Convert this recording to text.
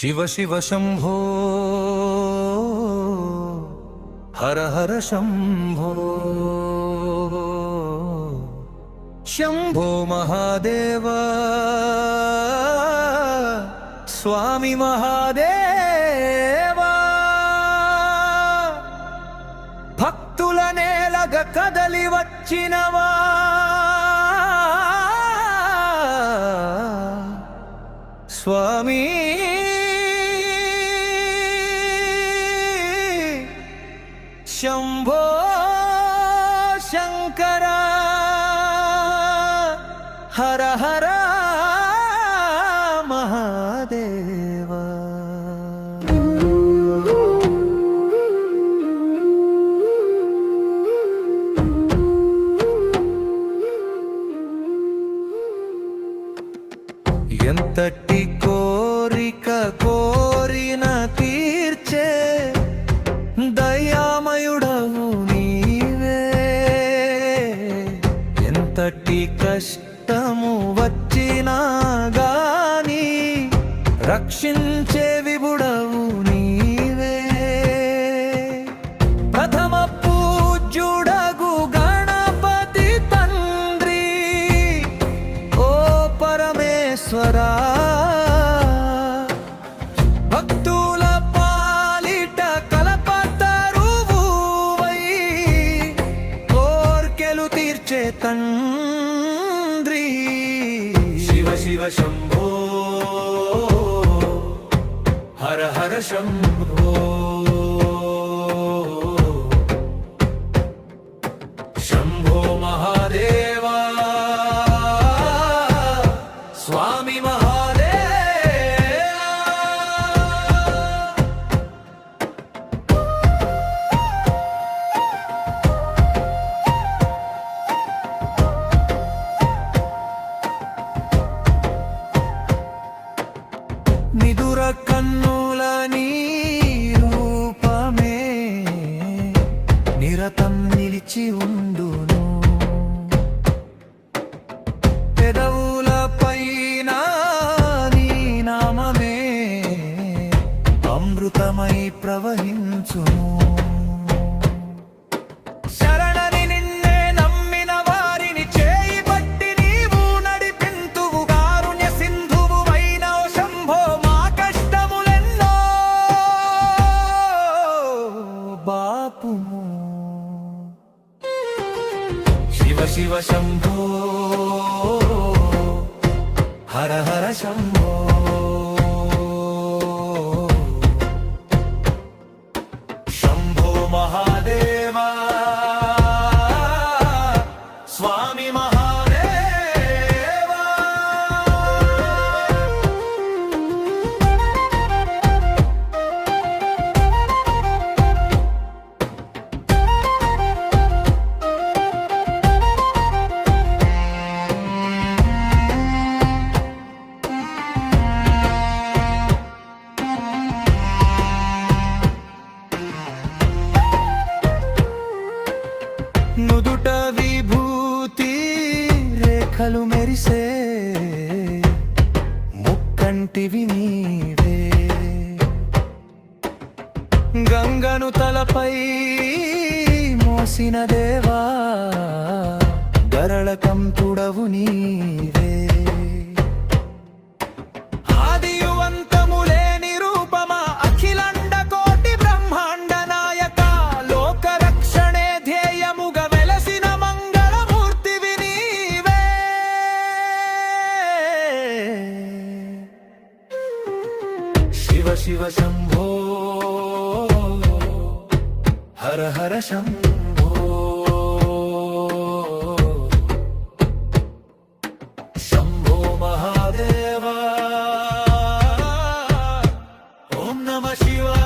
शिव शिव शंभो हर हर शंभो शंभो महादेव स्वामी महादेवा भक्तुल नेलग कदली वच्चिनवा स्वामी शंभो शंकर हर हर महादेव ఎంతటి కోరిక కోరిన తీర్చే దయామయుడవు నీవే ఎంతటి కష్టము వచ్చినా గాని రక్షించే విభుడవు నీవే ప్రథమ పూజ్యుడగు గణపతి తండ్రి ఓ పరమేశ్వరా భక్తుల పాలిట కలపతరువువై కోర్కెలు తీర్చే తండ్రి శివ శివ శంభో హర హర శంభో శంభో మహాదేవా స్వామి నిదుర కన్నుల నీ రూపమే నిరతం నిలిచి ఉండును పెదవుల పైన నీ నామమే అమృతమై ప్రవహించును శరణని నిన్నే నమ్మిన వారిని చేయి పట్టి నీవు నడిపింతువు కారుణ్య సింధువు వైనవ శంభో మా కష్టములెన్నో బాపుము శివ శివ శంభో హర హర శంభో శంభో మహాదేవా స్వామి మహాదేవా నుదుట విభూతి రేఖలు మెరిసే ముక్కంటివి నీవే గంగను తలపై మోసిన దేవా గరళ కంతుడవు నీవే ఆదియువంతములేని రూపమా అఖిలండ కోటి బ్రహ్మాండ నాయక లోక రక్షణే ధ్యేయముగా వెలసిన మంగళమూర్తివి నీవే శివ శివ శంభో హర హర శంభో శంభో మహాదేవా ఓం నమః శివాయ